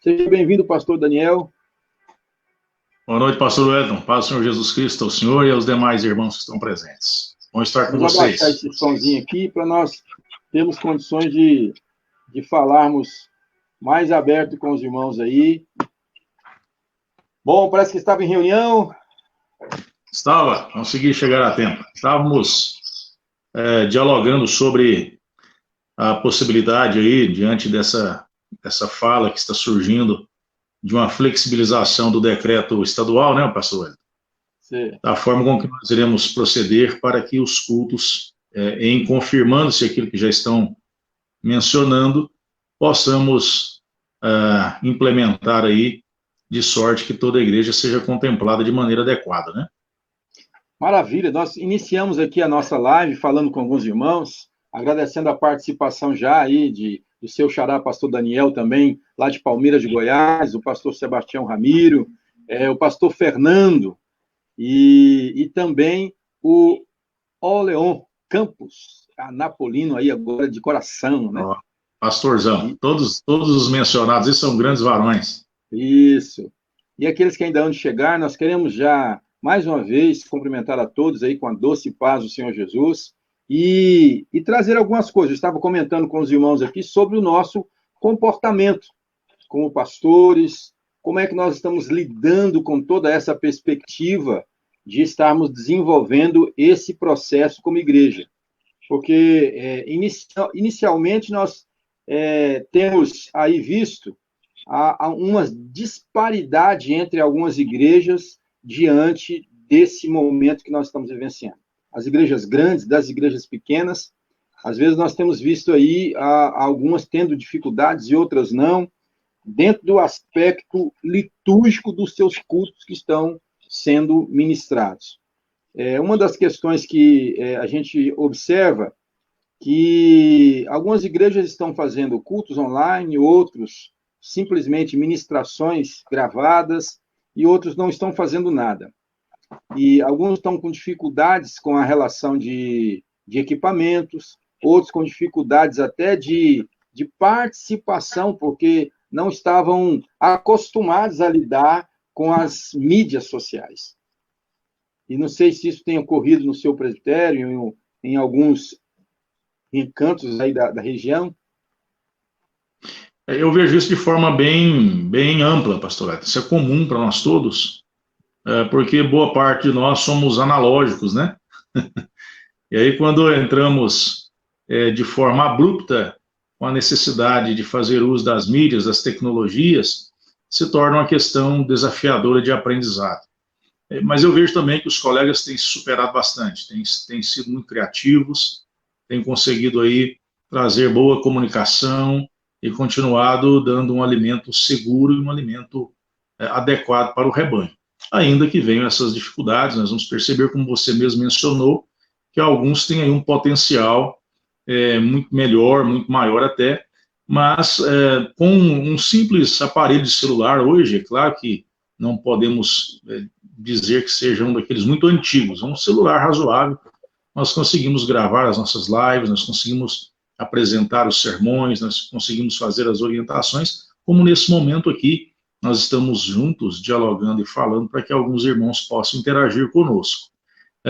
Seja bem-vindo, pastor Daniel. Boa noite, pastor Wellington. Paz do Senhor Jesus Cristo, ao senhor e aos demais irmãos que estão presentes. Bom estar com Vamos vocês. abaixar esse somzinho aqui para nós termos condições de falarmos mais aberto com os irmãos aí. Bom, parece que estava em reunião. Consegui chegar a tempo. Estávamos dialogando sobre a possibilidade aí, diante dessa fala que está surgindo, de uma flexibilização do decreto estadual, né, pastor Wellington? Sim. Da forma com que nós iremos proceder para que os cultos, em confirmando-se aquilo que já estão mencionando, possamos implementar aí, de sorte que toda a igreja seja contemplada de maneira adequada, né? Maravilha, nós iniciamos aqui a nossa live falando com alguns irmãos, agradecendo a participação já aí do seu xará, pastor Daniel também, lá de Palmeiras de Goiás, o pastor Sebastião Ramiro, o pastor Fernando, e também o Oleon Campos, Anapolino aí agora de coração, né? Ó, pastorzão, todos os mencionados aí são grandes varões. Isso. E aqueles que ainda hão de chegar, nós queremos já, mais uma vez, cumprimentar a todos aí com a doce paz do Senhor Jesus e trazer algumas coisas. Eu estava comentando com os irmãos aqui sobre o nosso comportamento como pastores, como é que nós estamos lidando com toda essa perspectiva de estarmos desenvolvendo esse processo como igreja. Porque, inicialmente, nós temos aí visto uma disparidade entre algumas igrejas diante desse momento que nós estamos vivenciando. As igrejas grandes, das igrejas pequenas, às vezes nós temos visto aí algumas tendo dificuldades e outras não, dentro do aspecto litúrgico dos seus cultos que estão sendo ministrados. Uma das questões que a gente observa que algumas igrejas estão fazendo cultos online, outros simplesmente ministrações gravadas, e outros não estão fazendo nada. E alguns estão com dificuldades com a relação de equipamentos, outros com dificuldades até de participação, porque não estavam acostumados a lidar com as mídias sociais. E não sei se isso tem ocorrido no seu presbitério, em alguns encantos aí da região. Eu vejo isso de forma bem ampla, pastor Wellington. Isso é comum para nós todos, porque boa parte de nós somos analógicos, né? E aí, quando entramos de forma abrupta com a necessidade de fazer uso das mídias, das tecnologias, se torna uma questão desafiadora de aprendizado. Mas eu vejo também que os colegas têm se superado bastante, têm sido muito criativos, têm conseguido aí trazer boa comunicação e continuado dando um alimento seguro e um alimento adequado para o rebanho. Ainda que venham essas dificuldades, nós vamos perceber, como você mesmo mencionou, que alguns têm aí um potencial muito melhor, muito maior até, mas com um simples aparelho de celular hoje, é claro que não podemos dizer que seja um daqueles muito antigos, um celular razoável, nós conseguimos gravar as nossas lives, nós conseguimos apresentar os sermões, nós conseguimos fazer as orientações, como nesse momento aqui, nós estamos juntos, dialogando e falando para que alguns irmãos possam interagir conosco.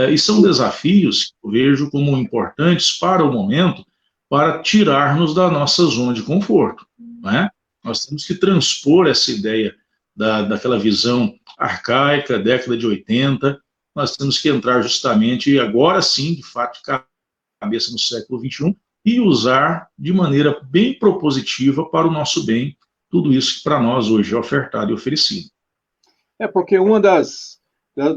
E são desafios que eu vejo como importantes para o momento, para tirar-nos da nossa zona de conforto, né? Nós temos que transpor essa ideia daquela visão arcaica, década de 80, nós temos que entrar justamente, agora sim, de fato, de cabeça no século XXI, e usar de maneira bem propositiva para o nosso bem, tudo isso que para nós hoje é ofertado e oferecido. Porque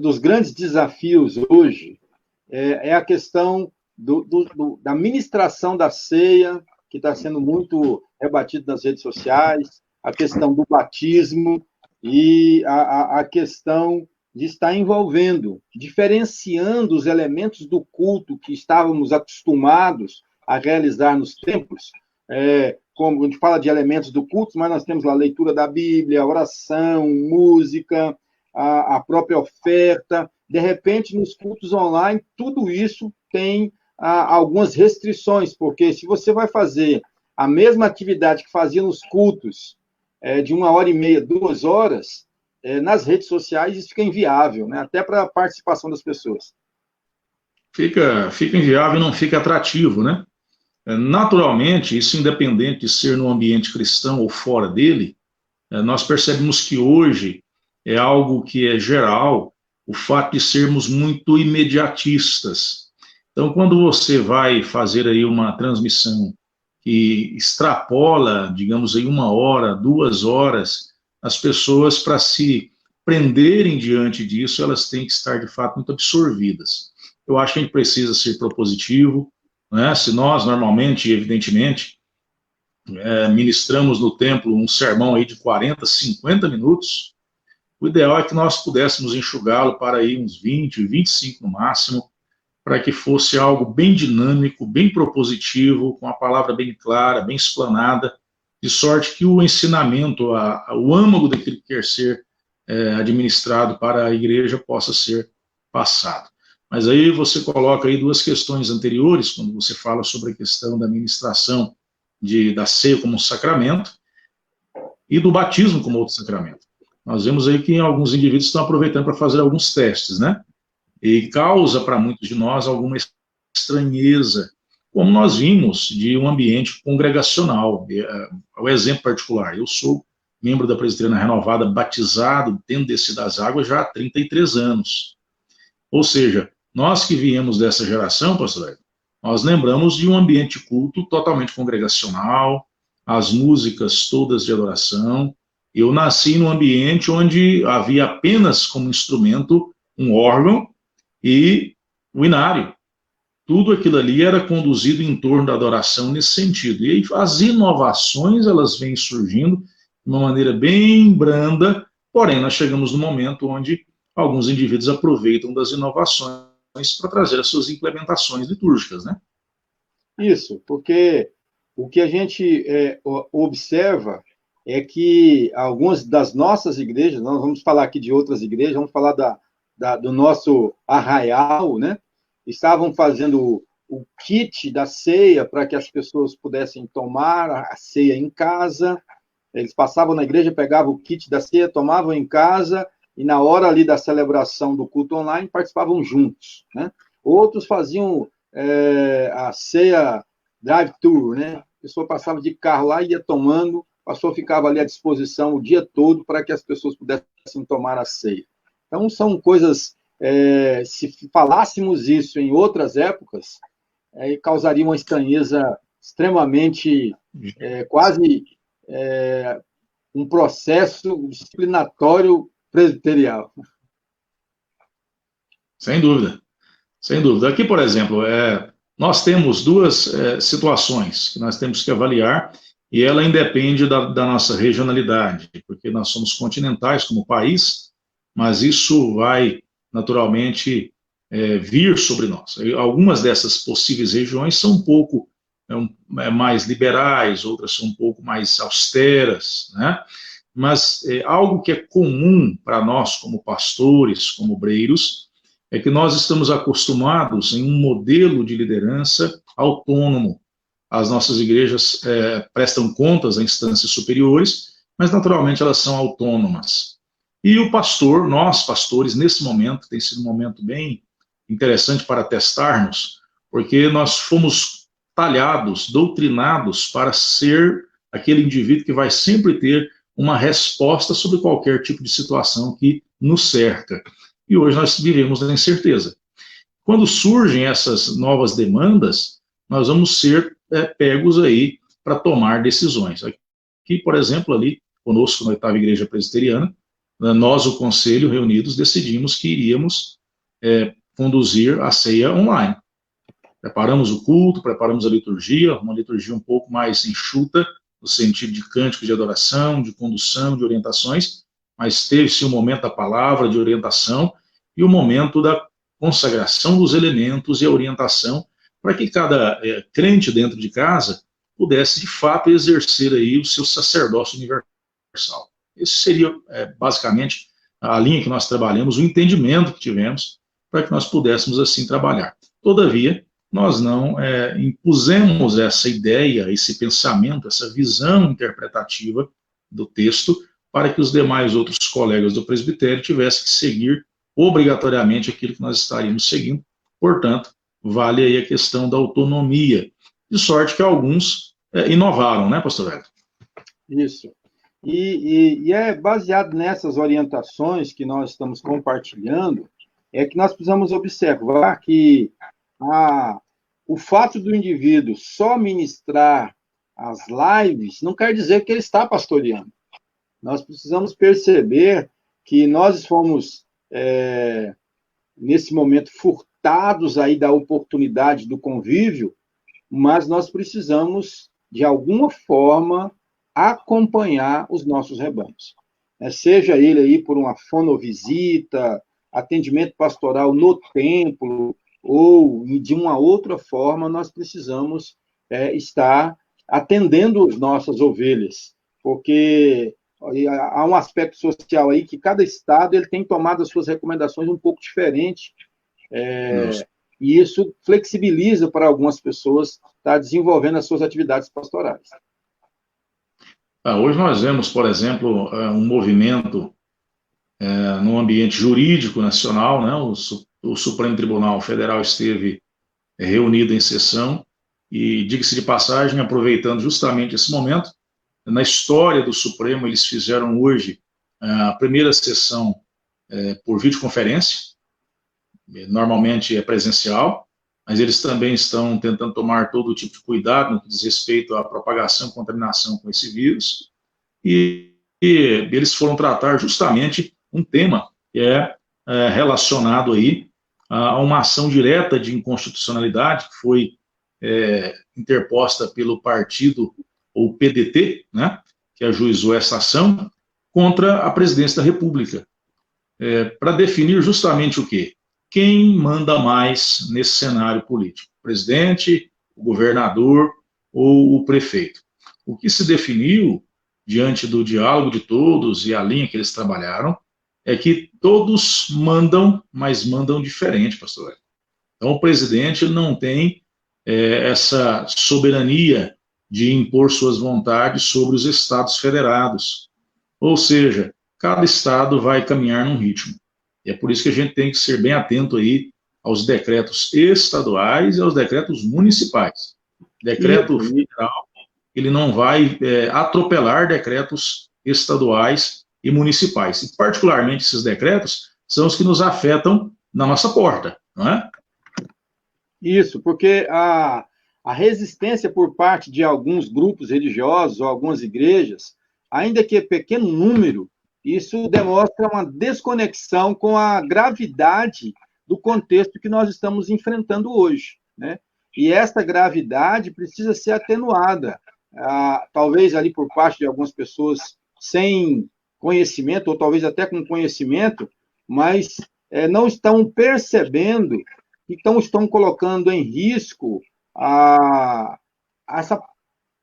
dos grandes desafios hoje é a questão da ministração da ceia, que está sendo muito rebatido nas redes sociais, a questão do batismo e a questão de estar envolvendo, diferenciando os elementos do culto que estávamos acostumados a realizar nos templos, como a gente fala de elementos do culto, mas nós temos lá a leitura da Bíblia, a oração, música, a própria oferta. De repente, nos cultos online, tudo isso tem algumas restrições, porque se você vai fazer a mesma atividade que fazia nos cultos de 1h30, 2 horas, nas redes sociais, isso fica inviável, né? Até para a participação das pessoas. Fica inviável e não fica atrativo, né? Naturalmente, isso independente de ser no ambiente cristão ou fora dele, nós percebemos que hoje é algo que é geral, o fato de sermos muito imediatistas. Então, quando você vai fazer aí uma transmissão que extrapola, digamos aí, 1 hora, 2 horas, as pessoas, para se prenderem diante disso, elas têm que estar, de fato, muito absorvidas. Eu acho que a gente precisa ser propositivo, né? Se nós, normalmente, evidentemente, ministramos no templo um sermão aí de 40, 50 minutos, o ideal é que nós pudéssemos enxugá-lo para aí uns 20, 25 no máximo, para que fosse algo bem dinâmico, bem propositivo, com a palavra bem clara, bem explanada, de sorte que o ensinamento, o âmago daquilo que quer ser administrado para a igreja possa ser passado. Mas aí você coloca aí 2 questões anteriores, quando você fala sobre a questão da ministração da ceia como um sacramento e do batismo como outro sacramento. Nós vemos aí que alguns indivíduos estão aproveitando para fazer alguns testes, né? E causa para muitos de nós alguma estranheza, como nós vimos de um ambiente congregacional. O exemplo particular, eu sou membro da Presbiteriana Renovada, batizado, tendo descido das águas já há 33 anos. Ou seja, nós que viemos dessa geração, pastor Ed, nós lembramos de um ambiente de culto totalmente congregacional, as músicas todas de adoração. Eu nasci num ambiente onde havia apenas como instrumento um órgão e o inário. Tudo aquilo ali era conduzido em torno da adoração nesse sentido. E aí as inovações, elas vêm surgindo de uma maneira bem branda, porém nós chegamos no momento onde alguns indivíduos aproveitam das inovações para trazer as suas implementações litúrgicas, né? Isso, porque o que a gente observa é que algumas das nossas igrejas, nós vamos falar aqui de outras igrejas, vamos falar do nosso arraial, né? Estavam fazendo o kit da ceia para que as pessoas pudessem tomar a ceia em casa. Eles passavam na igreja, pegavam o kit da ceia, tomavam em casa e na hora ali da celebração do culto online participavam juntos, né? Outros faziam a ceia drive-thru, né? A pessoa passava de carro lá e ia tomando, o pastor ficava ali à disposição o dia todo para que as pessoas pudessem tomar a ceia. Então, são coisas, se falássemos isso em outras épocas, causaria uma estranheza extremamente, quase um processo disciplinatório presbiterial. Sem dúvida, sem dúvida. Aqui, por exemplo, nós temos 2 situações que nós temos que avaliar, e ela independe da nossa regionalidade, porque nós somos continentais como país, mas isso vai, naturalmente, vir sobre nós. Algumas dessas possíveis regiões são um pouco mais liberais, outras são um pouco mais austeras, né? Mas algo que é comum para nós, como pastores, como obreiros, é que nós estamos acostumados em um modelo de liderança autônomo. As nossas igrejas prestam contas a instâncias superiores, mas naturalmente elas são autônomas. E o pastor, nós pastores, nesse momento, tem sido um momento bem interessante para testarmos, porque nós fomos talhados, doutrinados para ser aquele indivíduo que vai sempre ter uma resposta sobre qualquer tipo de situação que nos cerca. E hoje nós vivemos na incerteza. Quando surgem essas novas demandas, nós vamos ser pegos aí para tomar decisões. Aqui, por exemplo, ali, conosco na 8ª Igreja Presbiteriana, nós, o Conselho, reunidos, decidimos que iríamos conduzir a ceia online. Preparamos o culto, preparamos a liturgia, uma liturgia um pouco mais enxuta, no sentido de cântico de adoração, de condução, de orientações, mas teve-se um momento da palavra, de orientação, e o momento da consagração dos elementos e a orientação, para que cada crente dentro de casa pudesse, de fato, exercer aí o seu sacerdócio universal. Esse seria, basicamente, a linha que nós trabalhamos, o entendimento que tivemos, para que nós pudéssemos assim trabalhar. Todavia, nós não impusemos essa ideia, esse pensamento, essa visão interpretativa do texto, para que os demais outros colegas do presbitério tivessem que seguir obrigatoriamente aquilo que nós estaríamos seguindo. Portanto, vale aí a questão da autonomia, de sorte que alguns inovaram, né, pastor Hélio? Isso. E é baseado nessas orientações que nós estamos compartilhando, é que nós precisamos observar que o fato do indivíduo só ministrar as lives não quer dizer que ele está pastoreando. Nós precisamos perceber que nós fomos, nesse momento, furtados aí da oportunidade do convívio, mas nós precisamos, de alguma forma, acompanhar os nossos rebanhos. Seja ele aí por uma fonovisita, atendimento pastoral no templo, ou de uma outra forma, nós precisamos estar atendendo as nossas ovelhas, porque há um aspecto social aí que cada estado ele tem tomado as suas recomendações um pouco diferente, e isso flexibiliza para algumas pessoas estar desenvolvendo as suas atividades pastorais. Hoje nós vemos, por exemplo, um movimento no ambiente jurídico nacional, né? O Supremo Tribunal Federal esteve reunido em sessão e, diga-se de passagem, aproveitando justamente esse momento, na história do Supremo, eles fizeram hoje a primeira sessão por videoconferência, normalmente é presencial, mas eles também estão tentando tomar todo tipo de cuidado no que diz respeito à propagação e contaminação com esse vírus, e eles foram tratar justamente um tema que é relacionado aí a uma ação direta de inconstitucionalidade que foi interposta pelo partido, ou PDT, né, que ajuizou essa ação, contra a presidência da República, para definir justamente o quê? Quem manda mais nesse cenário político? O presidente, o governador ou o prefeito? O que se definiu, diante do diálogo de todos e a linha que eles trabalharam, é que todos mandam, mas mandam diferente, pastor. Então, o presidente não tem essa soberania de impor suas vontades sobre os estados federados. Ou seja, cada estado vai caminhar num ritmo. E é por isso que a gente tem que ser bem atento aí aos decretos estaduais e aos decretos municipais. Decreto federal, ele não vai atropelar decretos estaduais e municipais. E, particularmente, esses decretos são os que nos afetam na nossa porta, não é? Isso, porque a resistência por parte de alguns grupos religiosos ou algumas igrejas, ainda que pequeno número, isso demonstra uma desconexão com a gravidade do contexto que nós estamos enfrentando hoje, né? E esta gravidade precisa ser atenuada, talvez ali por parte de algumas pessoas sem conhecimento, ou talvez até com conhecimento, mas não estão percebendo que estão colocando em risco essa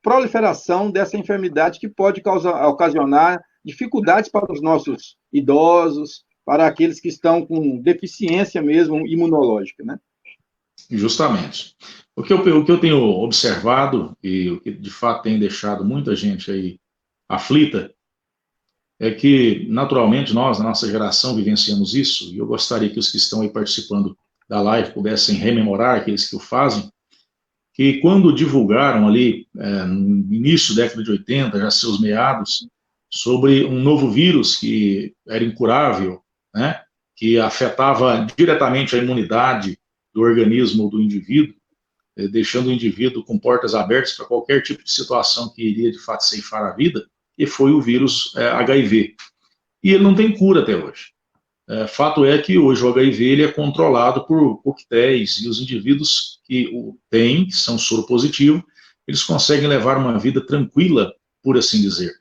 proliferação dessa enfermidade que pode ocasionar dificuldades para os nossos idosos, para aqueles que estão com deficiência mesmo imunológica, né? Justamente. O que eu tenho observado, e o que de fato tem deixado muita gente aí aflita, é que, naturalmente, nós, na nossa geração, vivenciamos isso, e eu gostaria que os que estão aí participando da live pudessem rememorar, aqueles que o fazem, que quando divulgaram ali, no início da década de 80, já seus meados, sobre um novo vírus que era incurável, né, que afetava diretamente a imunidade do organismo do indivíduo, deixando o indivíduo com portas abertas para qualquer tipo de situação que iria, de fato, ceifar a vida, e foi o vírus HIV. E ele não tem cura até hoje. Fato é que hoje o HIV ele é controlado por coquetéis, e os indivíduos que o têm, que são soropositivos, eles conseguem levar uma vida tranquila, por assim dizer.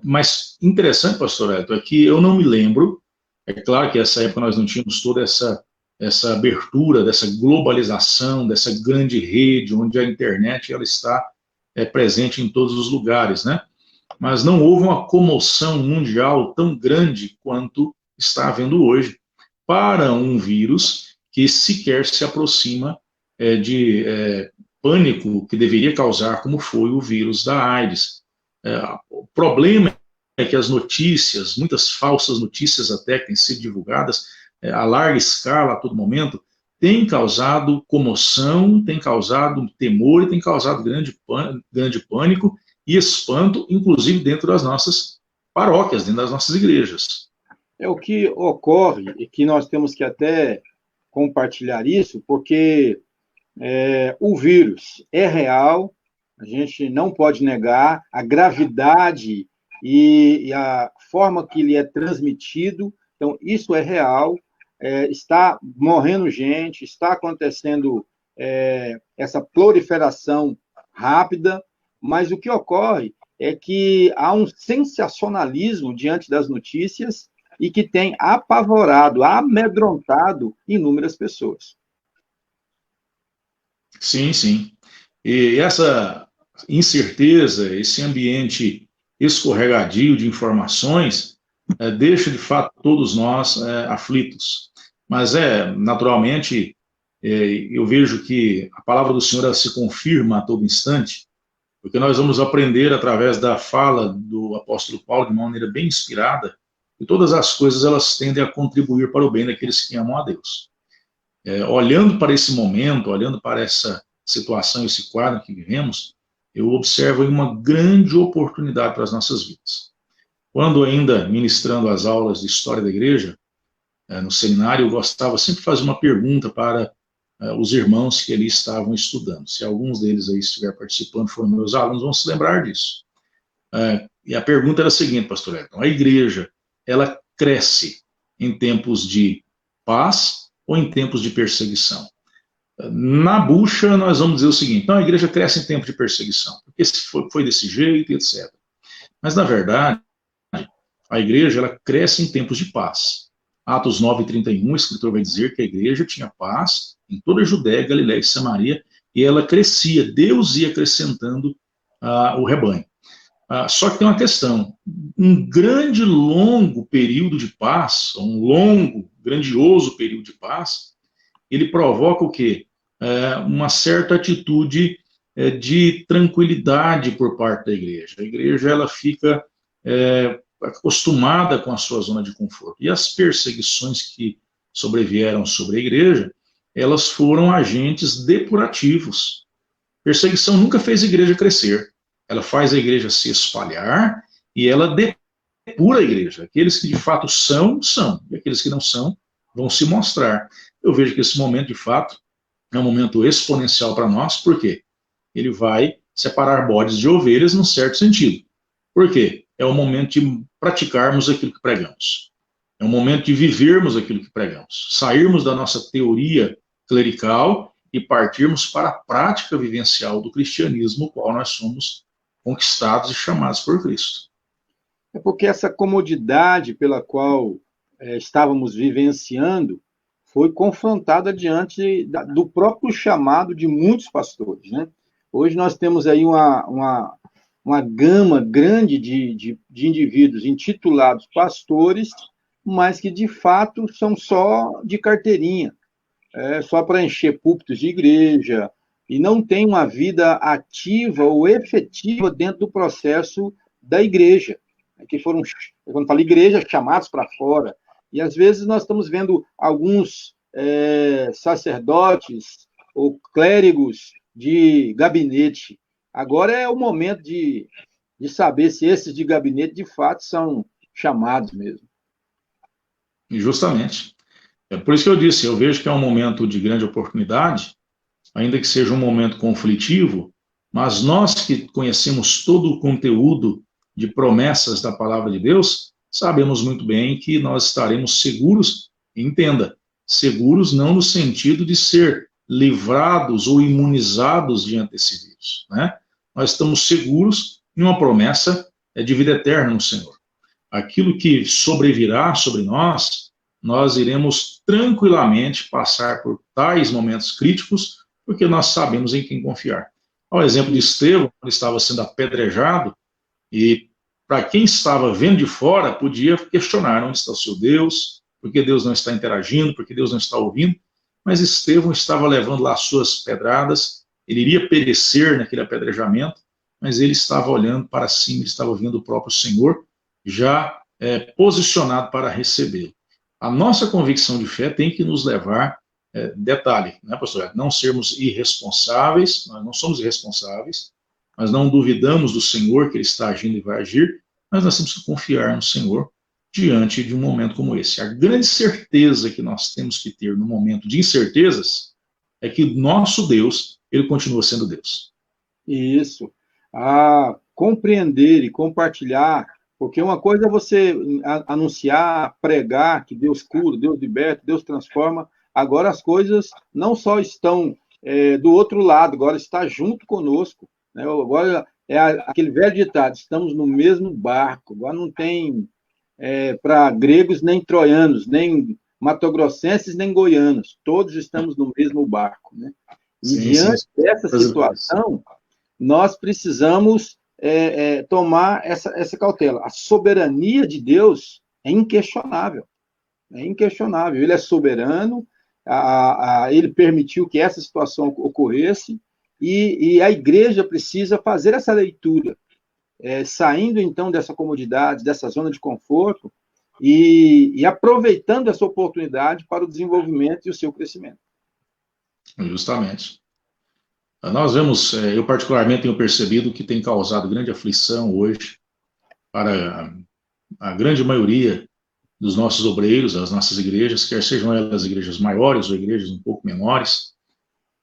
Mas interessante, pastor Elton, é que eu não me lembro, é claro que nessa época nós não tínhamos toda essa abertura, dessa globalização, dessa grande rede, onde a internet ela está presente em todos os lugares, né? Mas não houve uma comoção mundial tão grande quanto está havendo hoje para um vírus que sequer se aproxima de pânico que deveria causar, como foi o vírus da AIDS. O problema é que as notícias, muitas falsas notícias até que têm sido divulgadas a larga escala a todo momento, têm causado comoção, têm causado temor e têm causado grande pânico e espanto, inclusive dentro das nossas paróquias, dentro das nossas igrejas. É o que ocorre, e que nós temos que até compartilhar isso, porque o vírus é real, a gente não pode negar a gravidade e a forma que ele é transmitido, então isso é real, está morrendo gente, está acontecendo essa proliferação rápida, mas o que ocorre é que há um sensacionalismo diante das notícias e que tem apavorado, amedrontado inúmeras pessoas. Sim, sim. E essa incerteza, esse ambiente escorregadio de informações, deixa, de fato, todos nós aflitos. Mas, naturalmente, eu vejo que a palavra do Senhor ela se confirma a todo instante, porque nós vamos aprender, através da fala do apóstolo Paulo, de uma maneira bem inspirada, que todas as coisas elas tendem a contribuir para o bem daqueles que amam a Deus. Olhando para esse momento, olhando para essa situação, esse quadro que vivemos, eu observo aí uma grande oportunidade para as nossas vidas. Quando ainda ministrando as aulas de História da Igreja, no seminário, eu gostava sempre de fazer uma pergunta para os irmãos que ali estavam estudando. Se alguns deles aí estiver participando, foram meus alunos, vão se lembrar disso. E a pergunta era a seguinte, pastor Elton: a igreja, ela cresce em tempos de paz ou em tempos de perseguição? Na bucha, nós vamos dizer o seguinte: não, a igreja cresce em tempo de perseguição, porque foi desse jeito, etc. Mas, na verdade, a igreja ela cresce em tempos de paz. Atos 9:31, o escritor vai dizer que a igreja tinha paz em toda a Judéia, Galiléia e Samaria, e ela crescia, Deus ia acrescentando o rebanho. Só que tem uma questão: um grande, longo período de paz, um longo, grandioso período de paz, ele provoca o quê? Uma certa atitude de tranquilidade por parte da igreja. A igreja ela fica acostumada com a sua zona de conforto. E as perseguições que sobrevieram sobre a igreja, elas foram agentes depurativos. Perseguição nunca fez a igreja crescer. Ela faz a igreja se espalhar e ela depura a igreja. Aqueles que de fato são, são. E aqueles que não são, vão se mostrar. Eu vejo que esse momento, de fato, é um momento exponencial para nós. Por quê? Ele vai separar bodes de ovelhas num certo sentido. Por quê? É o momento de praticarmos aquilo que pregamos. É o momento de vivermos aquilo que pregamos. Sairmos da nossa teoria clerical e partirmos para a prática vivencial do cristianismo, o qual nós somos conquistados e chamados por Cristo. É porque essa comodidade pela qual estávamos vivenciando foi confrontada diante do próprio chamado de muitos pastores, né? Hoje nós temos aí uma gama grande de indivíduos intitulados pastores, mas que de fato são só de carteirinha, só para encher púlpitos de igreja, e não tem uma vida ativa ou efetiva dentro do processo da igreja, que foram, quando falo igreja, chamados para fora. E às vezes nós estamos vendo alguns sacerdotes ou clérigos de gabinete. Agora é o momento de saber se esses de gabinete de fato são chamados mesmo. Justamente. É por isso que eu disse, eu vejo que é um momento de grande oportunidade, ainda que seja um momento conflitivo, mas nós que conhecemos todo o conteúdo de promessas da palavra de Deus, sabemos muito bem que nós estaremos seguros, entenda, seguros não no sentido de ser livrados ou imunizados diante desse vírus, né? Nós estamos seguros em uma promessa de vida eterna no Senhor. Aquilo que sobrevirá sobre nós, nós iremos tranquilamente passar por tais momentos críticos, porque nós sabemos em quem confiar. Ao exemplo de Estevão, ele estava sendo apedrejado, e para quem estava vendo de fora, podia questionar: onde está o seu Deus? Por que Deus não está interagindo? Por que Deus não está ouvindo? Mas Estevão estava levando lá as suas pedradas, ele iria perecer naquele apedrejamento, mas ele estava olhando para cima, ele estava vendo o próprio Senhor já posicionado para recebê-lo. A nossa convicção de fé tem que nos levar, detalhe, né, pastor? Não sermos irresponsáveis, nós não somos irresponsáveis, nós não duvidamos do Senhor que ele está agindo e vai agir, mas nós temos que confiar no Senhor diante de um momento como esse. A grande certeza que nós temos que ter no momento de incertezas é que nosso Deus, ele continua sendo Deus. Isso. A compreender e compartilhar, porque uma coisa é você anunciar, pregar que Deus cura, Deus liberta, Deus transforma. Agora as coisas não só estão do outro lado, agora está junto conosco. Né? Agora é aquele velho ditado, estamos no mesmo barco. Agora não tem para gregos nem troianos, nem matogrossenses, nem goianos. Todos estamos no mesmo barco. Né? E Sim, diante sim. dessa situação, nós precisamos tomar essa cautela. A soberania de Deus é inquestionável. É inquestionável. Ele é soberano, ele permitiu que essa situação ocorresse, e a igreja precisa fazer essa leitura, saindo, então, dessa comodidade, dessa zona de conforto, e aproveitando essa oportunidade para o desenvolvimento e o seu crescimento. Justamente. Nós vemos, eu particularmente tenho percebido que tem causado grande aflição hoje para a grande maioria dos nossos obreiros, das nossas igrejas, quer sejam elas igrejas maiores ou igrejas um pouco menores,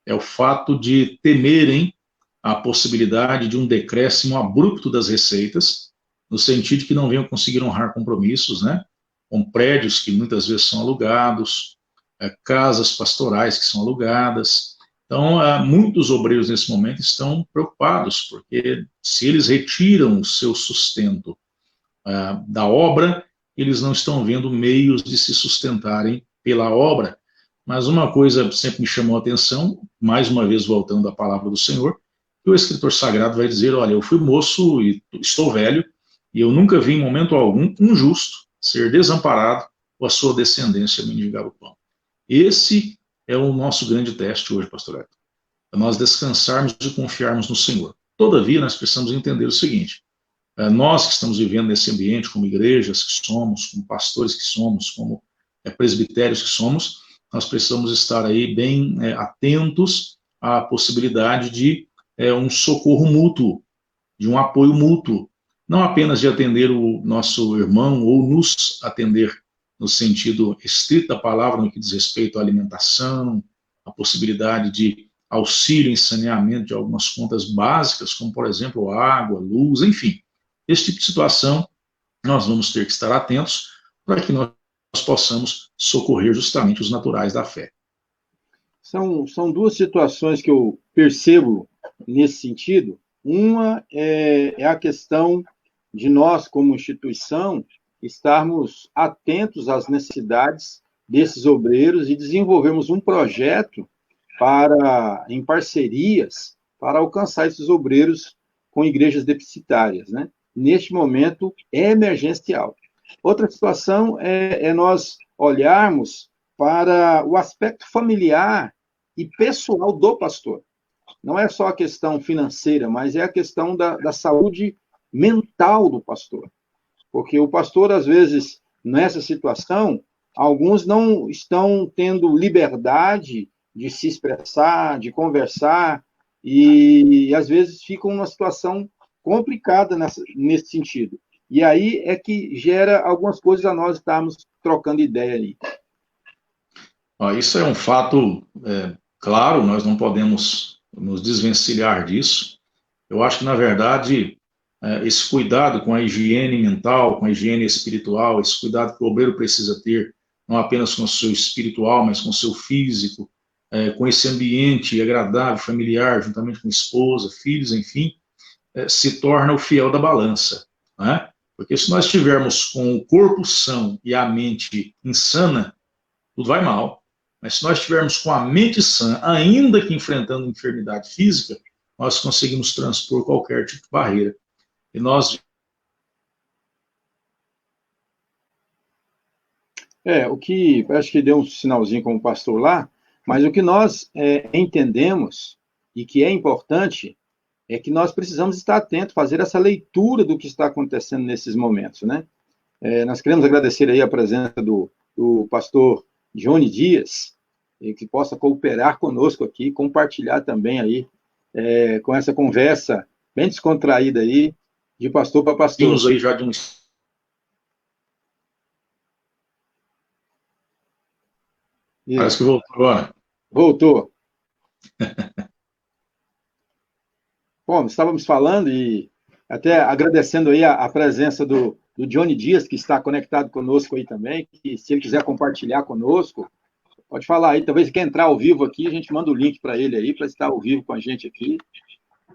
é o fato de temerem a possibilidade de um decréscimo abrupto das receitas, no sentido de que não venham conseguir honrar compromissos, né, com prédios que muitas vezes são alugados, casas pastorais que são alugadas. Então, muitos obreiros nesse momento estão preocupados, porque se eles retiram o seu sustento da obra, eles não estão vendo meios de se sustentarem pela obra. Mas uma coisa sempre me chamou a atenção, mais uma vez voltando à palavra do Senhor, que o escritor sagrado vai dizer, olha, eu fui moço e estou velho, e eu nunca vi em momento algum um justo ser desamparado ou a sua descendência mendigar o pão. Esse é o nosso grande teste hoje, pastor Hector. É nós descansarmos e confiarmos no Senhor. Todavia, nós precisamos entender o seguinte, nós que estamos vivendo nesse ambiente, como igrejas que somos, como pastores que somos, como presbitérios que somos, nós precisamos estar aí bem atentos à possibilidade de um socorro mútuo, de um apoio mútuo, não apenas de atender o nosso irmão ou nos atender no sentido estrito da palavra, no que diz respeito à alimentação, a possibilidade de auxílio em saneamento de algumas contas básicas, como, por exemplo, água, luz, enfim. Esse tipo de situação, nós vamos ter que estar atentos para que nós possamos socorrer justamente os naturais da fé. São duas situações que eu percebo nesse sentido. Uma é a questão de nós, como instituição, estarmos atentos às necessidades desses obreiros e desenvolvermos um projeto em parcerias, para alcançar esses obreiros com igrejas deficitárias, né? Neste momento, é emergencial. Outra situação é nós olharmos para o aspecto familiar e pessoal do pastor. Não é só a questão financeira, mas é a questão da saúde mental do pastor. Porque o pastor, às vezes, nessa situação, alguns não estão tendo liberdade de se expressar, de conversar, e às vezes ficam numa situação complicada nesse sentido. E aí é que gera algumas coisas a nós estarmos trocando ideia aí. Isso é um fato claro, nós não podemos nos desvencilhar disso. Eu acho que, na verdade, esse cuidado com a higiene mental, com a higiene espiritual, esse cuidado que o obreiro precisa ter, não apenas com o seu espiritual, mas com o seu físico, com esse ambiente agradável, familiar, juntamente com esposa, filhos, enfim, se torna o fiel da balança, né? Porque se nós estivermos com o corpo são e a mente insana, tudo vai mal. Mas se nós estivermos com a mente sã, ainda que enfrentando enfermidade física, nós conseguimos transpor qualquer tipo de barreira. E nós... O que, acho que deu um sinalzinho como pastor lá, mas o que nós entendemos, e que é importante, é que nós precisamos estar atentos, fazer essa leitura do que está acontecendo nesses momentos, né? Nós queremos agradecer aí a presença do pastor Johnny Dias, que possa cooperar conosco aqui, compartilhar também aí, com essa conversa bem descontraída aí, de pastor para pastor. Temos aí já de uns... Parece que voltou agora. Voltou. Bom, estávamos falando e até agradecendo aí a presença do Johnny Dias, que está conectado conosco aí também, que se ele quiser compartilhar conosco, pode falar aí, talvez quer entrar ao vivo aqui, a gente manda o link para ele aí, para estar ao vivo com a gente aqui,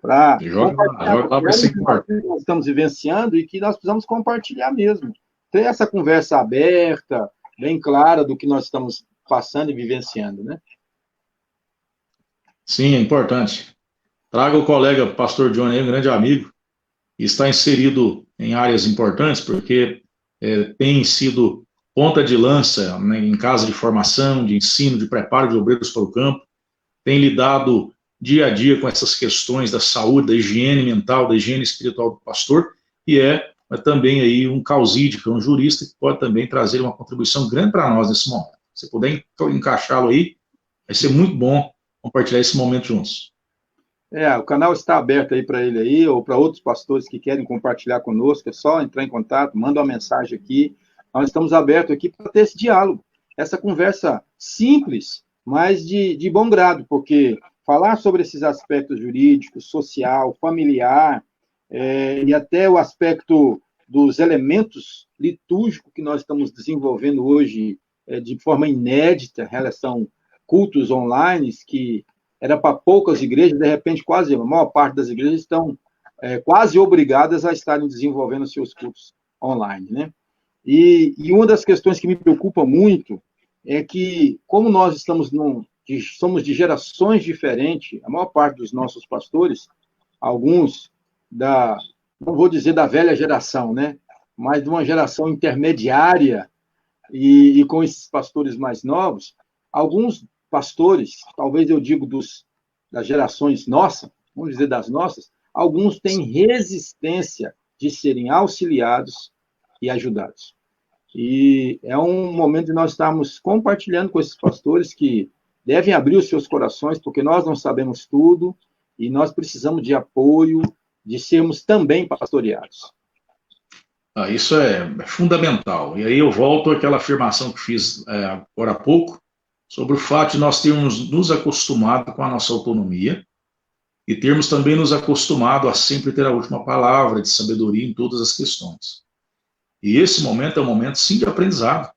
para compartilhar o que nós estamos vivenciando e que nós precisamos compartilhar mesmo. Ter essa conversa aberta, bem clara do que nós estamos passando e vivenciando, né? Sim, é importante. Traga o colega pastor Johnny, um grande amigo, e está inserido em áreas importantes, porque tem sido ponta de lança, né, em casa de formação, de ensino, de preparo de obreiros para o campo, tem lidado dia a dia com essas questões da saúde, da higiene mental, da higiene espiritual do pastor, e é também aí um causídico, um jurista, que pode também trazer uma contribuição grande para nós nesse momento. Se puder encaixá-lo aí, vai ser muito bom compartilhar esse momento juntos. O canal está aberto aí para ele aí, ou para outros pastores que querem compartilhar conosco, é só entrar em contato, manda uma mensagem aqui. Nós estamos abertos aqui para ter esse diálogo, essa conversa simples, mas de bom grado, porque falar sobre esses aspectos jurídicos, social, familiar, e até o aspecto dos elementos litúrgicos que nós estamos desenvolvendo hoje de forma inédita, em relação a cultos online, que era para poucas igrejas, de repente quase a maior parte das igrejas estão quase obrigadas a estarem desenvolvendo seus cultos online, né? E uma das questões que me preocupa muito é que, como nós somos de gerações diferentes, a maior parte dos nossos pastores, alguns não vou dizer da velha geração, né? Mas de uma geração intermediária e com esses pastores mais novos, alguns pastores, talvez eu digo das gerações nossas, vamos dizer das nossas, alguns têm resistência de serem auxiliados e ajudados. E é um momento de nós estarmos compartilhando com esses pastores que devem abrir os seus corações, porque nós não sabemos tudo e nós precisamos de apoio, de sermos também pastoreados. Isso é fundamental. E aí eu volto àquela afirmação que fiz agora há pouco, sobre o fato de nós termos nos acostumado com a nossa autonomia e termos também nos acostumado a sempre ter a última palavra de sabedoria em todas as questões. E esse momento é um momento, sim, de aprendizado.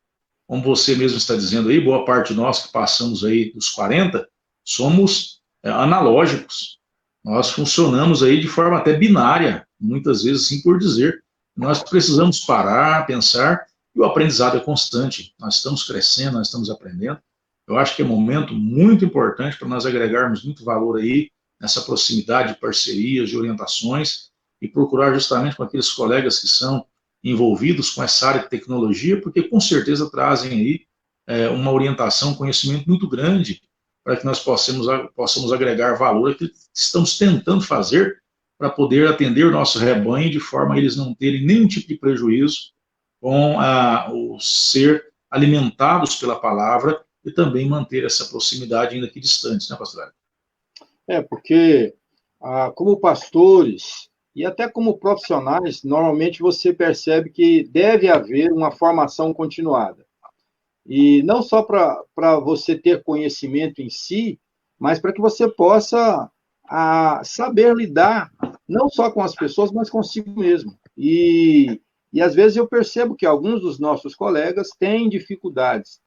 Como você mesmo está dizendo aí, boa parte de nós que passamos aí dos 40, somos analógicos. Nós funcionamos aí de forma até binária, muitas vezes assim por dizer. Nós precisamos parar, pensar, e o aprendizado é constante. Nós estamos crescendo, nós estamos aprendendo. Eu acho que é um momento muito importante para nós agregarmos muito valor aí nessa proximidade de parcerias, de orientações e procurar justamente com aqueles colegas que são envolvidos com essa área de tecnologia, porque com certeza trazem aí uma orientação, um conhecimento muito grande para que nós possamos agregar valor àquilo que estamos tentando fazer para poder atender o nosso rebanho de forma a eles não terem nenhum tipo de prejuízo com o ser alimentados pela palavra e também manter essa proximidade ainda aqui distantes, né, pastor? Porque como pastores e até como profissionais, normalmente você percebe que deve haver uma formação continuada. E não só para você ter conhecimento em si, mas para que você possa saber lidar não só com as pessoas, mas consigo mesmo. E às vezes eu percebo que alguns dos nossos colegas têm dificuldades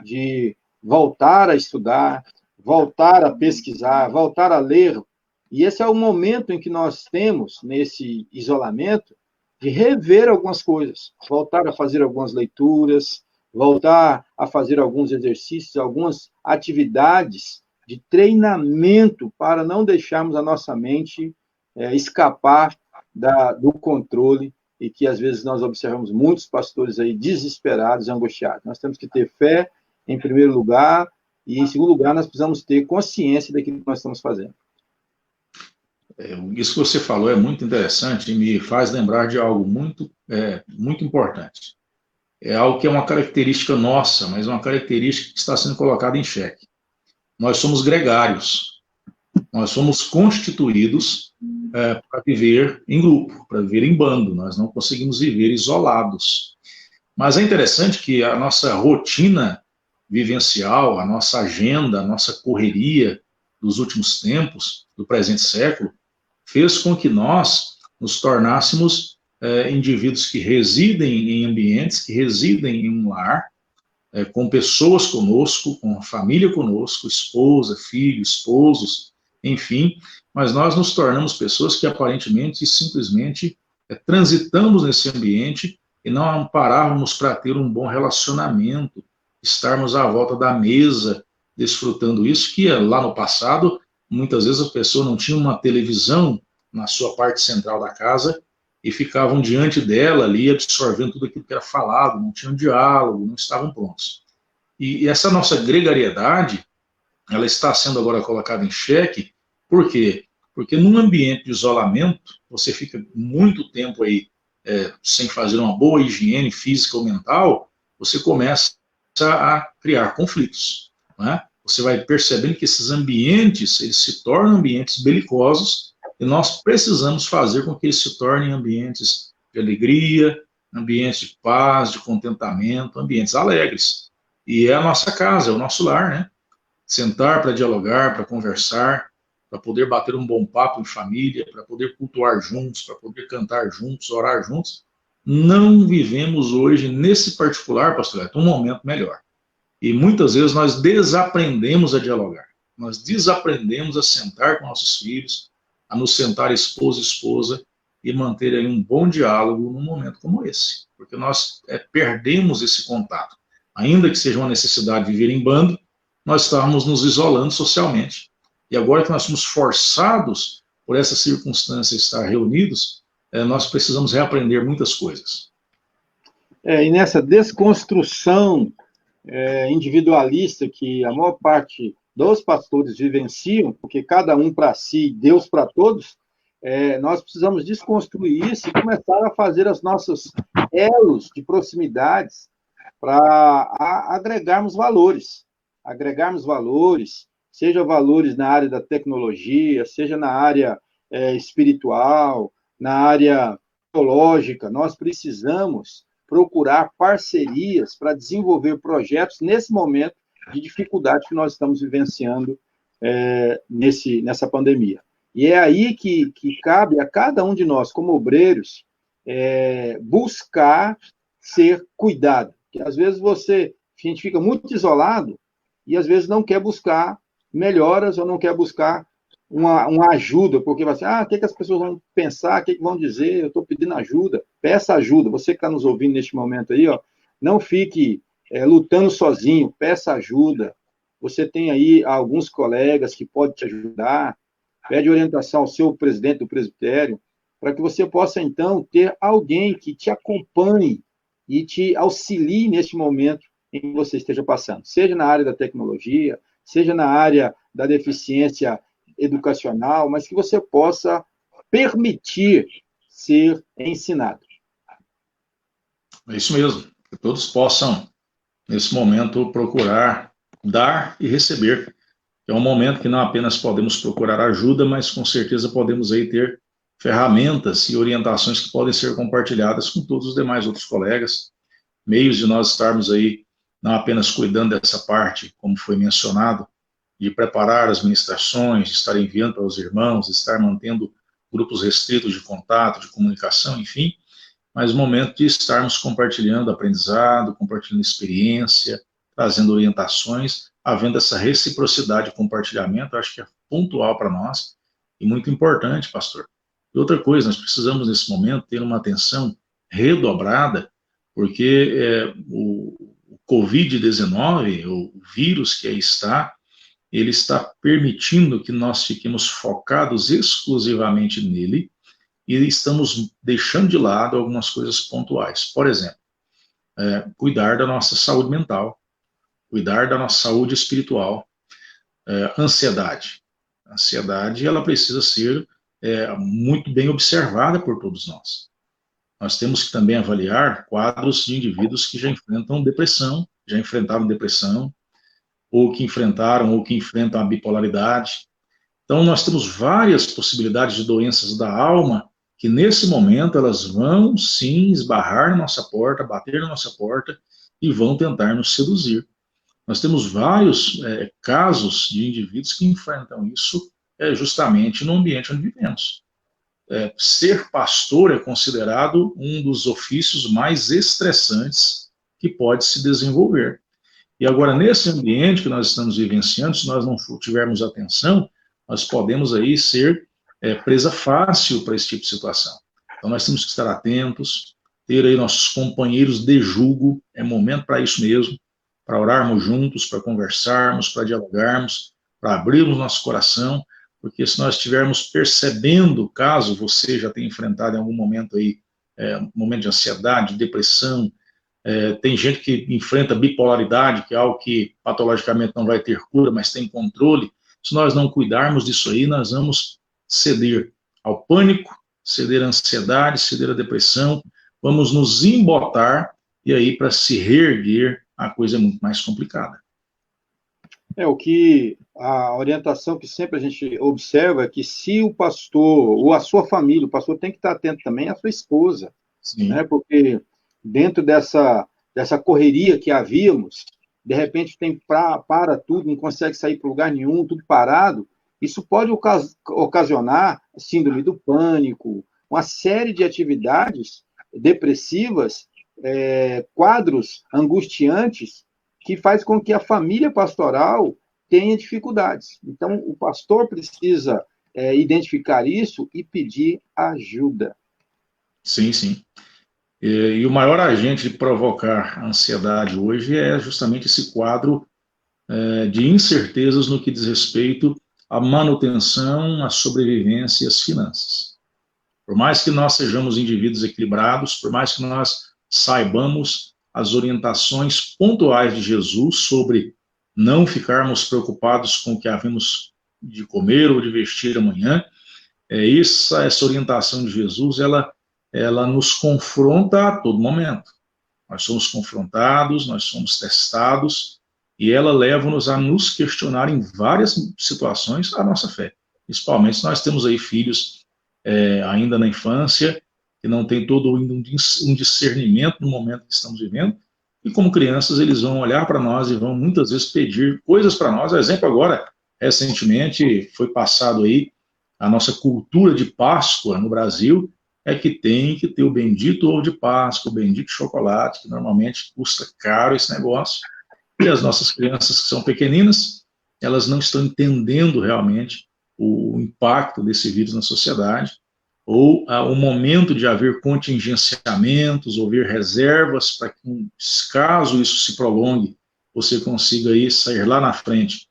de voltar a estudar, voltar a pesquisar, voltar a ler. E esse é o momento em que nós temos, nesse isolamento, de rever algumas coisas, voltar a fazer algumas leituras, voltar a fazer alguns exercícios, algumas atividades de treinamento para não deixarmos a nossa mente escapar do controle e que, às vezes, nós observamos muitos pastores aí desesperados, angustiados. Nós temos que ter fé, em primeiro lugar, e, em segundo lugar, nós precisamos ter consciência daquilo que nós estamos fazendo. Isso que você falou é muito interessante e me faz lembrar de algo muito importante. É algo que é uma característica nossa, mas uma característica que está sendo colocada em xeque. Nós somos gregários, nós somos constituídos para viver em grupo, para viver em bando, nós não conseguimos viver isolados. Mas é interessante que a nossa rotina vivencial, a nossa agenda, a nossa correria dos últimos tempos, do presente século, fez com que nós nos tornássemos indivíduos que residem em ambientes, que residem em um lar, com pessoas conosco, com a família conosco, esposa, filho, esposos, enfim, mas nós nos tornamos pessoas que aparentemente e simplesmente transitamos nesse ambiente e não amparávamos para ter um bom relacionamento, estarmos à volta da mesa, desfrutando isso, que lá no passado, muitas vezes a pessoa não tinha uma televisão na sua parte central da casa e ficavam diante dela ali, absorvendo tudo aquilo que era falado, não tinham diálogo, não estavam prontos. E essa nossa gregariedade, ela está sendo agora colocada em xeque, por quê? Porque num ambiente de isolamento, você fica muito tempo aí sem fazer uma boa higiene física ou mental, você começa a criar conflitos, né? Você vai percebendo que esses ambientes, eles se tornam ambientes belicosos e nós precisamos fazer com que eles se tornem ambientes de alegria, ambientes de paz, de contentamento, ambientes alegres. E é a nossa casa, é o nosso lar, né? Sentar para dialogar, para conversar, para poder bater um bom papo em família, para poder cultuar juntos, para poder cantar juntos, orar juntos. Não vivemos hoje, nesse particular, pastor Leto, um momento melhor. E muitas vezes nós desaprendemos a dialogar, nós desaprendemos a sentar com nossos filhos, a nos sentar esposa e esposa e manter aí um bom diálogo num momento como esse, porque nós perdemos esse contato. Ainda que seja uma necessidade de viver em bando, nós estávamos nos isolando socialmente. E agora que nós somos forçados por essa circunstância de estar reunidos, nós precisamos reaprender muitas coisas. E nessa desconstrução individualista que a maior parte dos pastores vivenciam, porque cada um para si, Deus para todos, nós precisamos desconstruir isso e começar a fazer as nossas elos de proximidades para agregarmos valores, seja valores na área da tecnologia, seja na área espiritual, na área teológica. Nós precisamos procurar parcerias para desenvolver projetos nesse momento de dificuldade que nós estamos vivenciando nessa pandemia. E é aí que cabe a cada um de nós, como obreiros, buscar ser cuidado. Porque às vezes a gente fica muito isolado e às vezes não quer buscar melhoras ou não quer buscar uma ajuda, porque vai ser, o que as pessoas vão pensar, o que vão dizer, eu estou pedindo ajuda. Peça ajuda, você que está nos ouvindo neste momento aí, não fique lutando sozinho, peça ajuda. Você tem aí alguns colegas que podem te ajudar, pede orientação ao seu presidente do presbitério, para que você possa, então, ter alguém que te acompanhe e te auxilie neste momento em que você esteja passando, seja na área da tecnologia, seja na área da deficiência educacional, mas que você possa permitir ser ensinado. É isso mesmo, que todos possam, nesse momento, procurar dar e receber. É um momento que não apenas podemos procurar ajuda, mas com certeza podemos aí ter ferramentas e orientações que podem ser compartilhadas com todos os demais outros colegas, meios de nós estarmos aí não apenas cuidando dessa parte, como foi mencionado, de preparar as ministrações, de estar enviando para os irmãos, de estar mantendo grupos restritos de contato, de comunicação, enfim, mas o momento de estarmos compartilhando aprendizado, compartilhando experiência, trazendo orientações, havendo essa reciprocidade de compartilhamento, acho que é pontual para nós e muito importante, pastor. E outra coisa, nós precisamos nesse momento ter uma atenção redobrada, porque o Covid-19, o vírus que aí está, ele está permitindo que nós fiquemos focados exclusivamente nele e estamos deixando de lado algumas coisas pontuais. Por exemplo, cuidar da nossa saúde mental, cuidar da nossa saúde espiritual, ansiedade. A ansiedade, ela precisa ser muito bem observada por todos nós. Nós temos que também avaliar quadros de indivíduos que já enfrentam depressão, já enfrentaram depressão, ou que enfrentaram, ou que enfrentam a bipolaridade. Então, nós temos várias possibilidades de doenças da alma que, nesse momento, elas vão, sim, esbarrar na nossa porta, bater na nossa porta e vão tentar nos seduzir. Nós temos vários casos de indivíduos que enfrentam isso justamente no ambiente onde vivemos. Ser pastor é considerado um dos ofícios mais estressantes que pode se desenvolver. E agora, nesse ambiente que nós estamos vivenciando, se nós não tivermos atenção, nós podemos aí ser presa fácil para esse tipo de situação. Então, nós temos que estar atentos, ter aí nossos companheiros de julgo, é momento para isso mesmo, para orarmos juntos, para conversarmos, para dialogarmos, para abrirmos nosso coração, porque se nós estivermos percebendo, caso você já tenha enfrentado em algum momento aí, um momento de ansiedade, de depressão, tem gente que enfrenta bipolaridade, que é algo que patologicamente não vai ter cura, mas tem controle. Se nós não cuidarmos disso aí, nós vamos ceder ao pânico, ceder à ansiedade, ceder à depressão, vamos nos embotar, e aí para se reerguer, a coisa é muito mais complicada. A orientação que sempre a gente observa é que se o pastor, ou a sua família, o pastor tem que estar atento também à sua esposa, né? Porque dentro dessa correria que havíamos, de repente para tudo, não consegue sair para lugar nenhum, tudo parado, isso pode ocasionar síndrome do pânico, uma série de atividades depressivas, quadros angustiantes, que faz com que a família pastoral tenha dificuldades. Então, o pastor precisa identificar isso e pedir ajuda. Sim, sim. E o maior agente de provocar ansiedade hoje é justamente esse quadro de incertezas no que diz respeito à manutenção, à sobrevivência e às finanças. Por mais que nós sejamos indivíduos equilibrados, por mais que nós saibamos as orientações pontuais de Jesus sobre não ficarmos preocupados com o que havemos de comer ou de vestir amanhã, essa orientação de Jesus, ela nos confronta a todo momento. Nós somos confrontados, nós somos testados, e ela leva-nos a nos questionar em várias situações a nossa fé. Principalmente se nós temos aí filhos ainda na infância, que não tem todo um discernimento no momento que estamos vivendo, e como crianças eles vão olhar para nós e vão muitas vezes pedir coisas para nós. Exemplo agora, recentemente foi passado aí a nossa cultura de Páscoa no Brasil, que tem que ter o bendito ovo de Páscoa, o bendito chocolate, que normalmente custa caro esse negócio, e as nossas crianças que são pequeninas, elas não estão entendendo realmente o impacto desse vírus na sociedade, ou o momento de haver contingenciamentos, ou haver reservas para que, caso isso se prolongue, você consiga aí sair lá na frente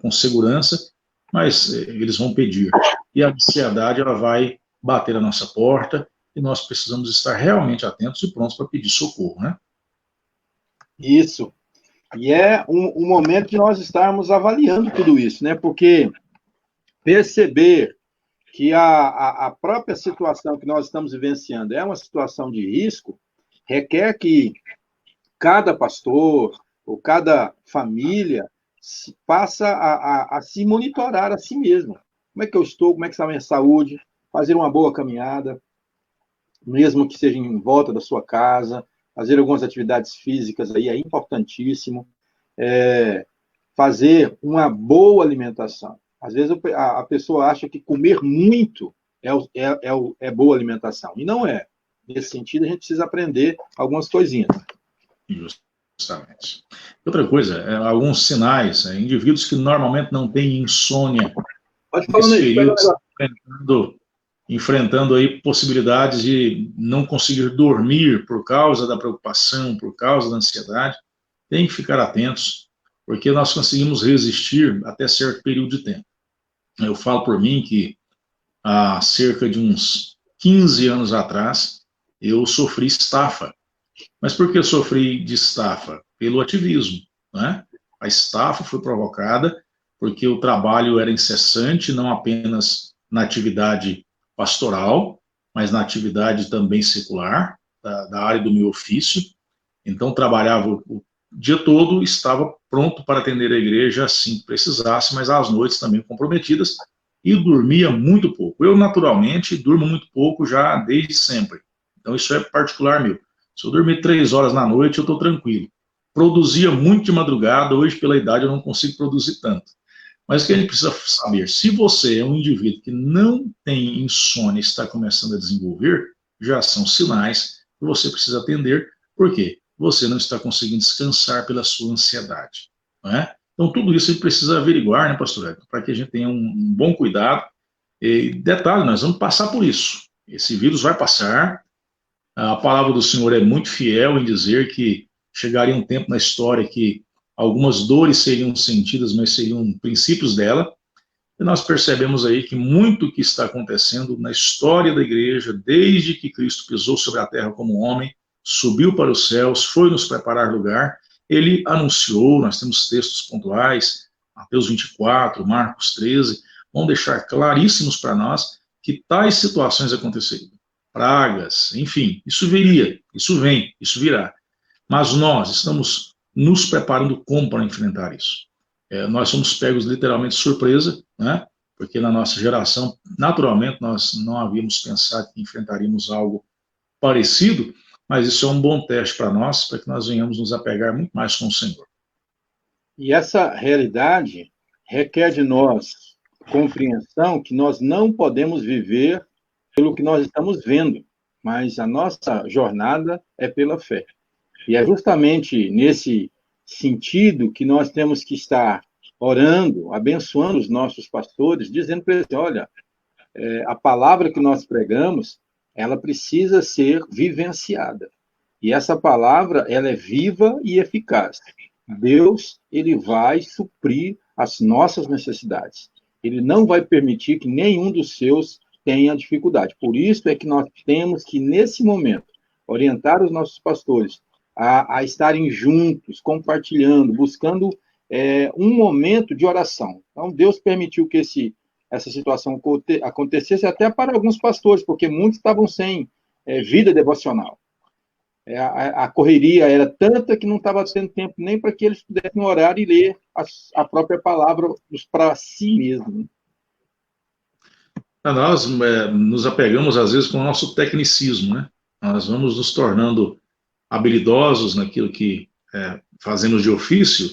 com segurança, mas eles vão pedir. E a ansiedade, ela vai bater a nossa porta, e nós precisamos estar realmente atentos e prontos para pedir socorro, né? Isso. E é um momento de nós estarmos avaliando tudo isso, né? Porque perceber que a própria situação que nós estamos vivenciando é uma situação de risco, requer que cada pastor ou cada família passe a se monitorar a si mesmo. Como é que eu estou? Como é que está a minha saúde? Fazer uma boa caminhada, mesmo que seja em volta da sua casa, fazer algumas atividades físicas aí é importantíssimo, fazer uma boa alimentação. Às vezes a pessoa acha que comer muito é boa alimentação, e não é. Nesse sentido, a gente precisa aprender algumas coisinhas. Justamente. Outra coisa, alguns sinais, indivíduos que normalmente não têm insônia, nesse período, enfrentando aí possibilidades de não conseguir dormir por causa da preocupação, por causa da ansiedade, tem que ficar atentos, porque nós conseguimos resistir até certo período de tempo. Eu falo por mim que há cerca de uns 15 anos atrás, eu sofri estafa. Mas por que eu sofri de estafa? Pelo ativismo, né? A estafa foi provocada porque o trabalho era incessante, não apenas na atividade pastoral, mas na atividade também secular, da área do meu ofício. Então, trabalhava o dia todo, estava pronto para atender a igreja assim que precisasse, mas às noites também comprometidas, e dormia muito pouco. Eu, naturalmente, durmo muito pouco já desde sempre. Então, isso é particular meu. Se eu dormir 3 horas na noite, eu estou tranquilo. Produzia muito de madrugada, hoje, pela idade, eu não consigo produzir tanto. Mas o que a gente precisa saber, se você é um indivíduo que não tem insônia e está começando a desenvolver, já são sinais que você precisa atender. Por quê? Você não está conseguindo descansar pela sua ansiedade. Não é? Então, tudo isso a gente precisa averiguar, né, pastor Edson, para que a gente tenha um bom cuidado. E, detalhe, nós vamos passar por isso. Esse vírus vai passar. A palavra do Senhor é muito fiel em dizer que chegaria um tempo na história que algumas dores seriam sentidas, mas seriam princípios dela. E nós percebemos aí que muito que está acontecendo na história da igreja, desde que Cristo pisou sobre a terra como homem, subiu para os céus, foi nos preparar lugar, ele anunciou, nós temos textos pontuais, Mateus 24, Marcos 13, vão deixar claríssimos para nós que tais situações aconteceriam. Pragas, enfim, isso viria, isso vem, isso virá. Mas nós estamos nos preparando como para enfrentar isso. Nós somos pegos literalmente de surpresa, né? Porque na nossa geração, naturalmente, nós não havíamos pensado que enfrentaríamos algo parecido, mas isso é um bom teste para nós, para que nós venhamos nos apegar muito mais com o Senhor. E essa realidade requer de nós compreensão que nós não podemos viver pelo que nós estamos vendo, mas a nossa jornada é pela fé. E é justamente nesse sentido que nós temos que estar orando, abençoando os nossos pastores, dizendo para eles, olha, a palavra que nós pregamos, ela precisa ser vivenciada. E essa palavra, ela é viva e eficaz. Deus, ele vai suprir as nossas necessidades. Ele não vai permitir que nenhum dos seus tenha dificuldade. Por isso é que nós temos que, nesse momento, orientar os nossos pastores a estarem juntos, compartilhando, buscando um momento de oração. Então, Deus permitiu que essa situação acontecesse até para alguns pastores, porque muitos estavam sem vida devocional. A correria era tanta que não estava tendo tempo nem para que eles pudessem orar e ler a própria palavra para si mesmo. Nós nos apegamos, às vezes, com o nosso tecnicismo, né? Nós vamos nos tornando habilidosos naquilo que fazemos de ofício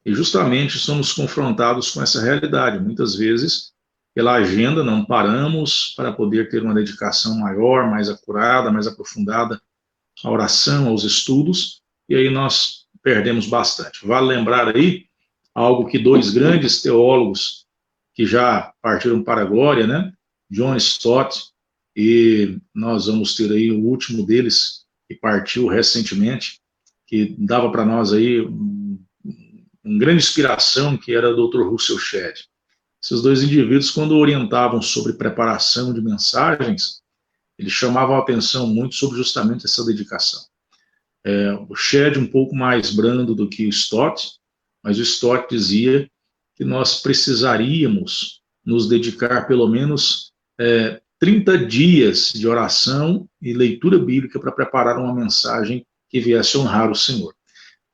e justamente somos confrontados com essa realidade. Muitas vezes, pela agenda, não paramos para poder ter uma dedicação maior, mais acurada, mais aprofundada à oração, aos estudos, e aí nós perdemos bastante. Vale lembrar aí algo que 2 grandes teólogos que já partiram para a glória, né? John Stott, e nós vamos ter aí o último deles, que partiu recentemente, que dava para nós aí uma grande inspiração, que era o Dr. Russell Shedd. Esses 2 indivíduos, quando orientavam sobre preparação de mensagens, eles chamavam a atenção muito sobre justamente essa dedicação. O Shedd um pouco mais brando do que o Stott, mas o Stott dizia que nós precisaríamos nos dedicar pelo menos 30 dias de oração e leitura bíblica para preparar uma mensagem que viesse honrar o Senhor.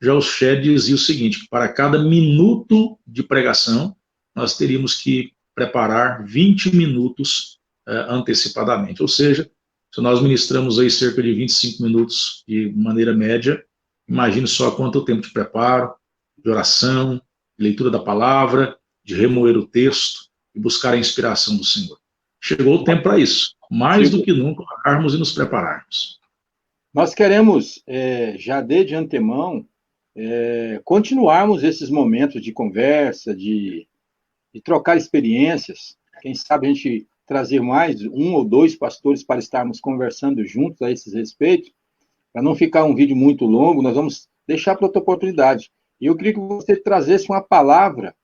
Já o Shedd dizia o seguinte, que para cada minuto de pregação, nós teríamos que preparar 20 minutos antecipadamente. Ou seja, se nós ministramos aí cerca de 25 minutos de maneira média, imagine só quanto tempo de preparo, de oração, de leitura da palavra, de remoer o texto e buscar a inspiração do Senhor. Chegou o tempo para isso, mais do que nunca, orarmos e nos prepararmos. Nós queremos, já de antemão, continuarmos esses momentos de conversa, de trocar experiências. Quem sabe a gente trazer mais 1 ou 2 pastores para estarmos conversando juntos a esses respeitos, para não ficar um vídeo muito longo, nós vamos deixar para outra oportunidade. E eu queria que você trazesse uma palavra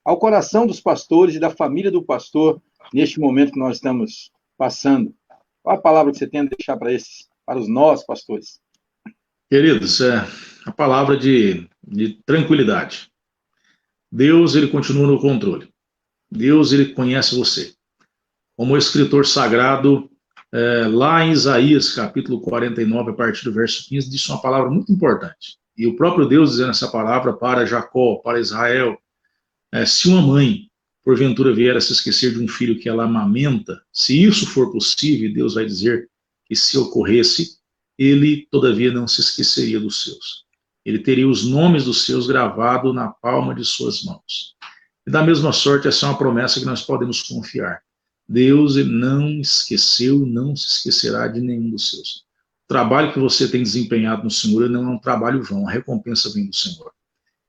ao coração dos pastores e da família do pastor neste momento que nós estamos passando. Qual a palavra que você tem a deixar para os nós, pastores? Queridos, a palavra de tranquilidade. Deus, ele continua no controle. Deus, ele conhece você. como o escritor sagrado, lá em Isaías, capítulo 49, a partir do verso 15, disse uma palavra muito importante. E o próprio Deus dizendo essa palavra para Jacó, para Israel, se uma mãe, porventura, vier a se esquecer de um filho que ela amamenta, se isso for possível, Deus vai dizer que se ocorresse, ele, todavia, não se esqueceria dos seus. Ele teria os nomes dos seus gravados na palma de suas mãos. E da mesma sorte, essa é uma promessa que nós podemos confiar. Deus, ele não esqueceu, não se esquecerá de nenhum dos seus. O trabalho que você tem desempenhado no Senhor não é um trabalho vão, a recompensa vem do Senhor.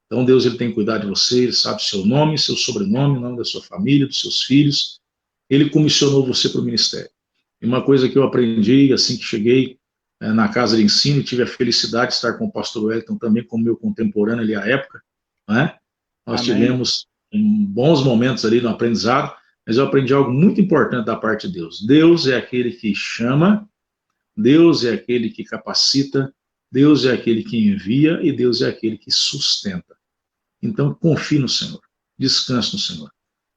Então, Deus, ele tem cuidado de você, ele sabe seu nome, seu sobrenome, o nome da sua família, dos seus filhos. Ele comissionou você para o ministério. E uma coisa que eu aprendi assim que cheguei na casa de ensino, tive a felicidade de estar com o pastor Wellington também, como meu contemporâneo ali à época, né? Nós Amém. tivemos bons momentos ali no aprendizado, mas eu aprendi algo muito importante da parte de Deus. Deus é aquele que chama, Deus é aquele que capacita, Deus é aquele que envia e Deus é aquele que sustenta. Então, confie no Senhor, descanse no Senhor.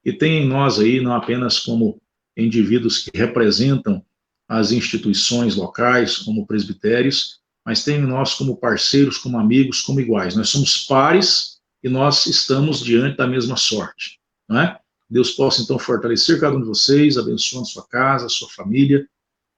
E tem em nós aí, não apenas como indivíduos que representam as instituições locais, como presbitérios, mas tem em nós como parceiros, como amigos, como iguais. Nós somos pares e nós estamos diante da mesma sorte, não é? Deus possa, então, fortalecer cada um de vocês, abençoando sua casa, sua família,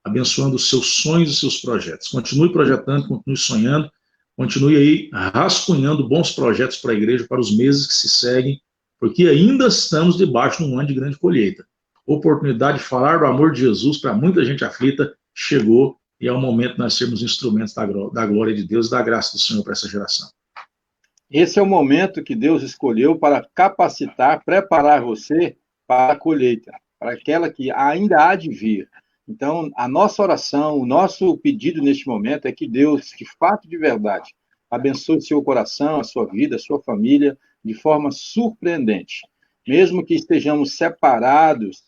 abençoando os seus sonhos e seus projetos. Continue projetando, continue sonhando, continue aí rascunhando bons projetos para a igreja, para os meses que se seguem, porque ainda estamos debaixo de um ano de grande colheita. Oportunidade de falar do amor de Jesus para muita gente aflita chegou e é o momento de nós sermos instrumentos da glória de Deus e da graça do Senhor para essa geração. Esse é o momento que Deus escolheu para capacitar, preparar você para a colheita, para aquela que ainda há de vir. Então, a nossa oração, o nosso pedido neste momento é que Deus, de fato, de verdade, abençoe seu coração, a sua vida, a sua família, de forma surpreendente. Mesmo que estejamos separados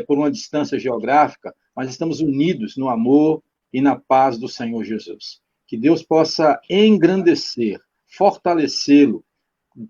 por uma distância geográfica, mas estamos unidos no amor e na paz do Senhor Jesus. Que Deus possa engrandecer, fortalecê-lo,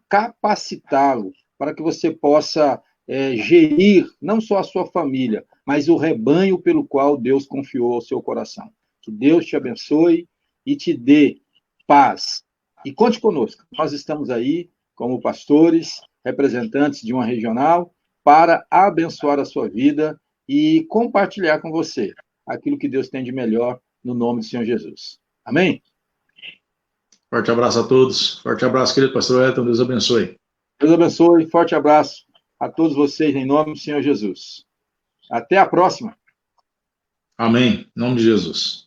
capacitá-lo, para que você possa gerir não só a sua família, mas o rebanho pelo qual Deus confiou ao seu coração. Que Deus te abençoe e te dê paz. E conte conosco, nós estamos aí como pastores, representantes de uma regional, para abençoar a sua vida e compartilhar com você aquilo que Deus tem de melhor no nome do Senhor Jesus. Amém? Forte abraço a todos. Forte abraço, querido pastor Wellington. Deus abençoe. Deus abençoe. Forte abraço a todos vocês em nome do Senhor Jesus. Até a próxima. Amém. Em nome de Jesus.